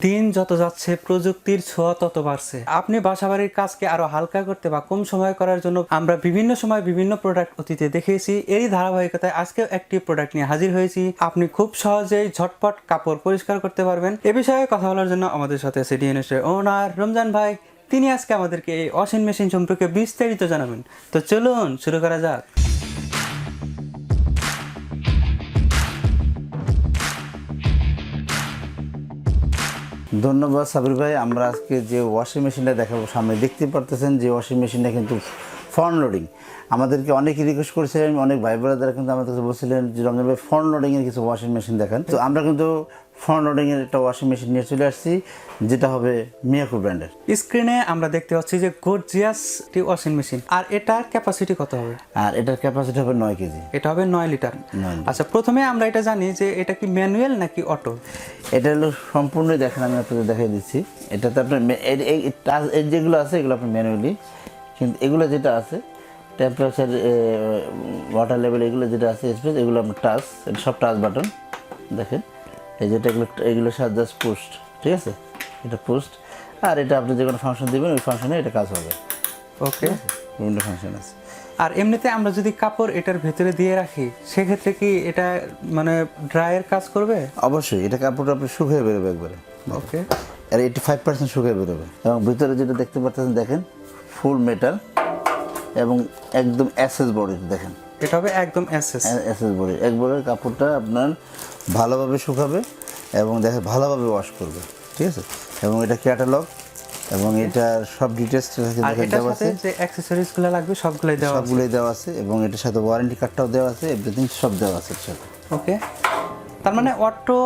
দিন যত যাচ্ছে প্রযুক্তির ছোঁয়া তত বাড়ছে। আপনি বাসাবাড়ির কাজকে আরো হালকা করতে বা কম সময় করার জন্য আমরা বিভিন্ন সময় বিভিন্ন প্রোডাক্ট অতীতে দেখিয়েছি। এরই ধারাবাহিকতায় আজকেও একটি প্রোডাক্ট নিয়ে হাজির হয়েছি। আপনি খুব সহজেই ঝটপট কাপড় পরিষ্কার করতে পারবেন। এ বিষয়ে কথা বলার জন্য আমাদের সাথে আছে ডিএনএসের ওনার রমজান ভাই। তিনি আজকে আমাদেরকে এই ওয়াশিং মেশিন সম্পর্কে বিস্তারিত জানাবেন। তো চলুন শুরু করা যাক। ধন্যবাদ সাবির ভাই। আমরা আজকে যে ওয়াশিং মেশিনটা দেখাবো, সামনে দেখতে পারতেছেন যে ওয়াশিং মেশিনটা কিন্তু ফ্রন্ট লোডিং। আমাদেরকে অনেকে রিকোয়েস্ট করেছিলেন, অনেক ভাই বোনেরা কিন্তু আমাদের কাছে বলছিলেন যে রমজান ভাই ফ্রন্ট লোডিংয়ের কিছু ওয়াশিং মেশিন দেখান। তো আমরা কিন্তু ফ্রন্ট লোডিংয়ের একটা ওয়াশিং মেশিন নিয়ে চলে আসছি, যেটা হবে মিয়াকো ব্র্যান্ডের। স্ক্রিনে আমরা দেখতে পাচ্ছি যে গর্জিয়াস একটি ওয়াশিং মেশিন। আর এটার ক্যাপাসিটি কত হবে? আর এটার ক্যাপাসিটি হবে 9 কেজি। এটা হবে 9 লিটার। আচ্ছা, প্রথমে আমরা এটা জানি যে এটা কি ম্যানুয়াল নাকি অটো? এটা হলো সম্পূর্ণ, দেখেন আমি আপনাদের দেখাই দিচ্ছি। এটাতে আপনার এই যেগুলো আছে এগুলো আপনার ম্যানুয়ালি, কিন্তু এগুলো যেটা আছে টেম্পারেচার, ওয়াটার লেভেল, এগুলো যেটা আছে স্পেস, এগুলো আপনার টাচ, এটা সব টাচ বাটন। দেখেন এই যেটা এগুলো জাস্ট পোস্ট, ঠিক আছে, এটা পোস্ট। আর এটা আপনি যে কোনো ফাংশন দেবেন ওই ফাংশনে এটা কাজ হবে। ওকে, বিভিন্ন ফাংশন আছে। আর এমনিতে আমরা যদি কাপড় এটার ভেতরে দিয়ে রাখি সেক্ষেত্রে কি এটা মানে ড্রাইয়ের কাজ করবে? অবশ্যই এটা কাপড়টা আপনি শুকিয়ে বেরোবে একবারে। ওকে, আর 85% শুকিয়ে বেরোবে। এবং ভিতরে যেটা দেখতে পাচ্ছেন দেখেন ফুল মেটাল এবং একদম এসএস বডি। দেখেন এটা হবে একদম এসএস বডি। একবারে কাপড়টা আপনার ভালোভাবে শুকাবে এবং দেখে ভালোভাবে ওয়াশ করবে, ঠিক আছে। এবং এটা ক্যাটালগ এবং এটার সব ডিটেইলস দেওয়া আছে, যে অ্যাকসেসরিজগুলো লাগবে সবগুলাই দেওয়া আছে এবং এটার সাথে ওয়ারেন্টি কার্ডটাও দেওয়া আছে, এভরিথিং সব দেওয়া আছে এর সাথে। ওকে, তার মানে অটো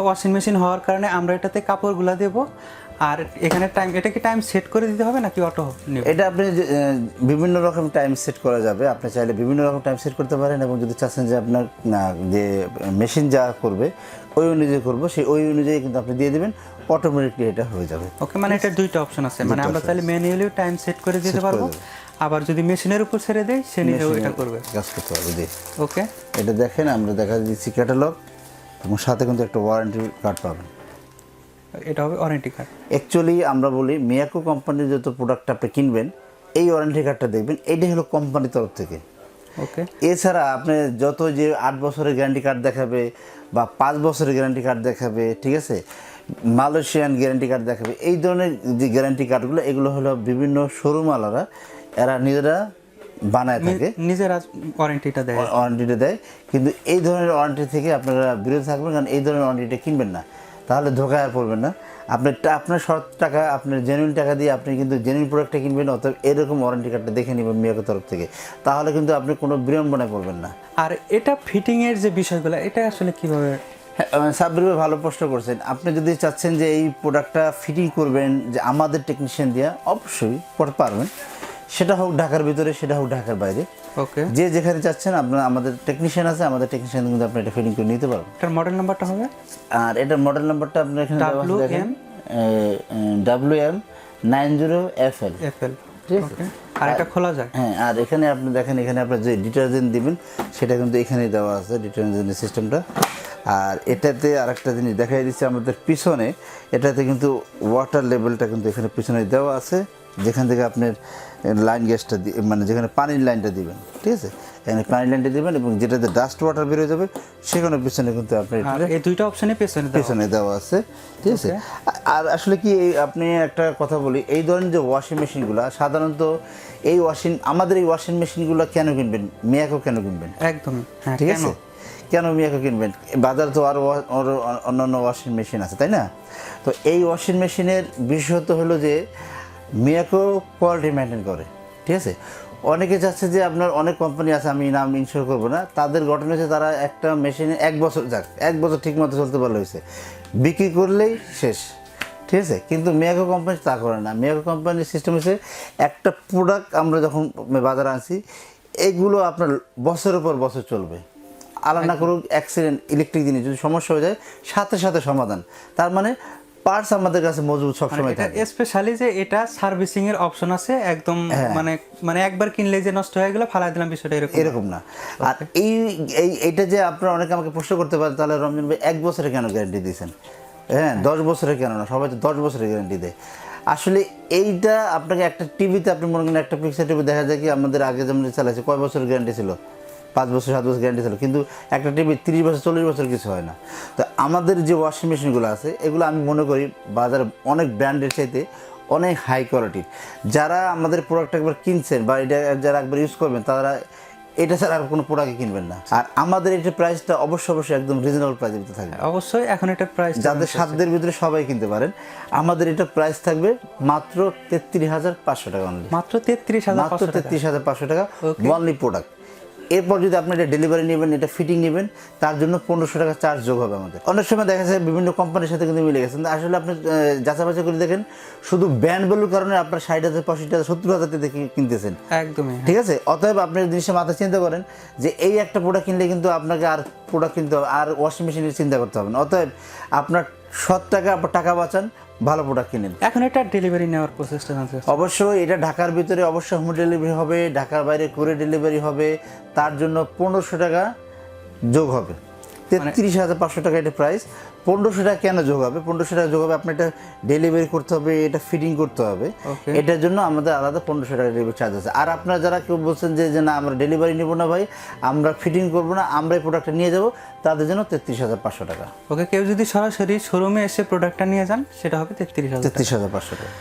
ওয়াশিং মেশিন হওয়ার কারণে আমরা এটাতে কাপড়গুলো দেব। আর এখানে টাইম, এটা কি টাইম সেট করে দিতে হবে নাকি অটো নেব? এটা আপনি বিভিন্ন রকম টাইম সেট করা যাবে। আপনি চাইলে বিভিন্ন রকম টাইম সেট করতে পারেন, এবং যদি চাচ্ছেন যে আপনার যে মেশিন যা করবে ওই অনুযায়ী করবো, সেই ওই অনুযায়ী কিন্তু আপনি দিয়ে দেবেন, অটোমেটিকলি এটা হয়ে যাবে। ওকে, মানে এটা দুইটা অপশন আছে, মানে আমরা চাইলে ম্যানুয়ালিও টাইম সেট করে দিতে পারবো, আবার যদি মেশিনের উপর ছেড়ে দেই সে নিজেও এটা করবে, কাজ করতে পারবে। ওকে, এটা দেখেন আমরা দেখা দিচ্ছি ক্যাটালগ এবং সাথে কিন্তু একটা ওয়ারেন্টি কার্ড পাবেন। এটা হবে ওয়ারেন্টি কার্ড। অ্যাকচুয়ালি আমরা বলি মিয়াকো কোম্পানির যত প্রোডাক্ট আপনি কিনবেন এই ওয়ারেন্টি কার্ডটা দেখবেন, এইটাই হলো কোম্পানির তরফ থেকে। ওকে, এছাড়া আপনি যত যে 8 বছরের গ্যারান্টি কার্ড দেখাবে বা 5 বছরের গ্যারান্টি কার্ড দেখাবে, ঠিক আছে, মালয়েশিয়ান গ্যারান্টি কার্ড দেখাবে, এই ধরনের যে গ্যারান্টি কার্ডগুলো এগুলো হলো বিভিন্ন শোরুমওয়ালারা এরা নিজেরা বানায় থাকে, নিজেরা ওয়ারেন্টিটা দেয়। কিন্তু এই ধরনের ওয়ারেন্টি থেকে আপনারা বিরত থাকবেন, কারণ এই ধরনের ওয়ারেন্টিটা কিনবেন না, তাহলে ধোকায় আর পড়বেন না। আপনার শর্ট টাকা, আপনার জেনুইন টাকা দিয়ে আপনি কিন্তু জেনুইন প্রোডাক্টটা কিনবেন। অতএব এরকম ওয়ারেন্টি কার্ডটা দেখে নেবেন মিয়াকোর তরফ থেকে, তাহলে কিন্তু আপনি কোনো বিড়ম্বনায় পড়বেন না। আর এটা ফিটিংয়ের যে বিষয়গুলো, এটা আসলে কিভাবে? সাব্বির ভাই ভালো প্রশ্ন করছেন। আপনি যদি চাচ্ছেন যে এই প্রোডাক্টটা ফিটিং করবেন যে আমাদের টেকনিশিয়ান দিয়ে, অবশ্যই পারবেন। সেটা হোক ঢাকার ভিতরে, সেটা হোক ঢাকার বাইরে, ওকে, যে যেখানে চাচ্ছেন আপনার আমাদের টেকনিশিয়ান আছে, আমাদের টেকনিশিয়ান কিন্তু আপনি এটা ফিটিং করে নিতে পারবেন। এটার মডেল নাম্বারটা হবে, আর এটার মডেল নাম্বারটা আপনার এখানে দেখেন WM90FL, ঠিক আছে। আর এটা খোলা যায়। হ্যাঁ, আর এখানে আপনি দেখেন, এখানে আপনার যে ডিটারজেন্ট দিবেন সেটা কিন্তু এখানেই দেওয়া আছে, ডিটারজেন্টের সিস্টেমটা। আর এটাতে আরেকটা জিনিস দেখাই দিচ্ছে আমাদের পিছনে, এটাতে কিন্তু ওয়াটার লেভেলটা কিন্তু এখানে পিছনে দেওয়া আছে, যেখান থেকে আপনার লাইন গ্যাসটা মানে যেখানে পানির লাইনটা দিবেন, ঠিক আছে, এখানে পানির লাইনটা দিবেন এবং যেটাতে ডাস্ট ওয়াটার বেরোয় যাবে সেখানে পিছনে কিন্তু আপনার এই দুইটা অপশনে পেছনে দেওয়া আছে, ঠিক আছে। আর আসলে কি আপনি একটা কথা বলি, এই ধরনের যে ওয়াশিং মেশিনগুলো সাধারণত আমাদের এই ওয়াশিং মেশিনগুলো কেন কিনবেন, মিয়াকো কেন কিনবেন? একদম ঠিক আছে, কেন মিয়াকো কিনবেন? বাজার তো আরও অন্যান্য ওয়াশিং মেশিন আছে, তাই না? তো এই ওয়াশিং মেশিনের বিশেষত্ব হলো যে মিয়াকো কোয়ালিটি মেনটেন করে, ঠিক আছে। অনেকে চাচ্ছে যে আপনার অনেক কোম্পানি আছে, আমি নাম ইনশোর করবো না, তাদের ঘটনা হচ্ছে তারা একটা মেশিনে 1 বছর ঠিক মতো চলতে পারলে হয়েছে, বিক্রি করলেই শেষ, ঠিক আছে। কিন্তু মিয়াকো কোম্পানি তা করে না। মিয়াকো কোম্পানির সিস্টেম হচ্ছে একটা প্রোডাক্ট আমরা যখন বাজারে আনছি এগুলো আপনার বছরের পর বছর চলবে। আলাদা না করুক, অ্যাক্সিডেন্ট, ইলেকট্রিক জিনিস যদি সমস্যা হয়ে যায় সাথে সাথে সমাধান। তার মানে পার্টস আমাদের কাছে মজুদ সবসময় থাকে। স্পেশালি যে এটা সার্ভিসিং এর অপশন আছে একদম, মানে একবার কিনলে যে নষ্ট হয়ে গেল ফালাই দিলাম, বিষয়টা এরকম না। আর এইটা যে আপনারা অনেকে আমাকে প্রশ্ন করতে পারেন, তাহলে রমজান ভাই 1 বছরে কেন গ্যারান্টি দিয়েছেন? হ্যাঁ 10 বছরের কেন না, সবাই তো 10 বছরের গ্যারান্টি দেয়। আসলে এইটা আপনাকে একটা টিভিতে আপনি মনে করেন একটা পিক্সার টিভি দেখা যায় কি আমাদের আগে যেমন চালাচ্ছে কয় বছরের গ্যারান্টি ছিল, 5 বছর 7 বছর গ্যারান্টি ছিল, কিন্তু একটা টিভি 30 বছর 40 বছর কিছু হয় না। তো আমাদের যে ওয়াশিং মেশিনগুলো আছে এগুলো আমি মনে করি বাজারে অনেক ব্র্যান্ডের চাইতে অনেক হাই কোয়ালিটির। যারা আমাদের প্রোডাক্ট একবার কিনছেন বা এটা যারা একবার ইউজ করবেন তারা এটা ছাড়া আর কোনো প্রোডাক্টই কিনবেন না। আর আমাদের এটার প্রাইসটা অবশ্যই একদম রিজনেবল প্রাইসের ভিতরে থাকবে। অবশ্যই এখন এটার প্রাইস যাদের সাধ্যের ভিতরে সবাই কিনতে পারেন, আমাদের এটা প্রাইস থাকবে মাত্র 33,500 টাকা অনলি। মাত্র 33,500 টাকা অনলি প্রোডাক্ট। এরপর যদি আপনি এটা ডেলিভারি নেবেন, এটা ফিটিং নেবেন, তার জন্য 1500 টাকা চার্জ যোগ হবে আমাদের। অনেক সময় দেখা যায় বিভিন্ন কোম্পানির সাথে কিন্তু মিলে গেছেন, আসলে আপনি যাচাই বাছাই করে দেখেন শুধু ব্র্যান্ড ভ্যালুর কারণে আপনার 60,000 65,000 70,000 থেকে কিনতেছেন। একদমই ঠিক আছে, অতএব আপনি জিনিসটা মাথায় চিন্তা করেন যে এই একটা প্রোডাক্ট কিনলে কিন্তু আপনাকে আর প্রোডাক্ট কিনতে হবে, আর ওয়াশিং মেশিনের চিন্তা করতে হবে না। অতএব আপনার সৎ টাকা আপনার টাকা বাঁচান, ভালো প্রোডাক্ট কিনেন। এখন এটা ডেলিভারি নেওয়ার প্রসেসটা জানতে চাচ্ছি। অবশ্যই এটা ঢাকার ভিতরে অবশ্যই হোম ডেলিভারি হবে, ঢাকার বাইরে করে ডেলিভারি হবে, তার জন্য 1500 টাকা যোগ হবে। 33,500 টাকা এটা প্রাইস। 1500 টাকা কেন যোগ হবে? 1500 টাকা যোগ হবে, আপনার এটা ডেলিভারি করতে হবে, এটা ফিটিং করতে হবে, এটার জন্য আমাদের আলাদা 1500 টাকা ডেলিভারি চার্জ আছে। আর আপনারা যারা কেউ বলছেন যে না আমরা ডেলিভারি নেবো না ভাই, আমরা ফিটিং করবো না, আমরাই প্রোডাক্টটা নিয়ে যাবো, তাদের জন্য 33,500 টাকা। ওকে, কেউ যদি সরাসরি শোরুমে এসে প্রোডাক্টটা নিয়ে যান সেটা হবে 33,500 টাকা।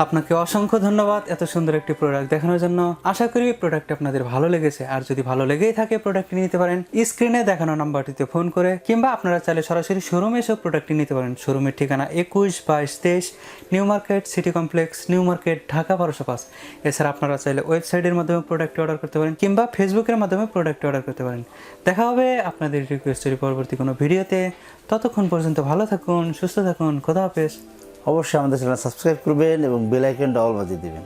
আপনাকে অসংখ্য ধন্যবাদ এত সুন্দর একটি প্রোডাক্ট দেখানোর জন্য। আশা করি প্রোডাক্ট আপনাদের ভালো লেগেছে, আর যদি ভালো লেগেই থাকে প্রোডাক্টটি নিতে পারেন স্ক্রিনে দেখানো নাম্বারটিতে ফোন করে, কিংবা আপনারা চাইলে সরাসরি শোরুমে এসে প্রোডাক্টটি নিতে পারেন। শোরুমের ঠিকানা 21, 22, 23 new market, city complex, new market, Dhaka 1205। এছাড়া আপনারা চাইলে ওয়েবসাইটের মাধ্যমে প্রোডাক্টটি অর্ডার করতে পারেন, কিংবা ফেসবুকের মাধ্যমে প্রোডাক্টটি অর্ডার করতে পারেন। দেখা হবে আপনাদের রিকোয়েস্টের পরবর্তী কোনো ভিডিওতে। ততক্ষণ পর্যন্ত ভালো থাকুন, সুস্থ থাকুন, খোদা হাফেজ। অবশ্যই আমাদের চ্যানেল সাবস্ক্রাইব করবেন এবং বেল আইকনটা অল বাজিয়ে দিবেন।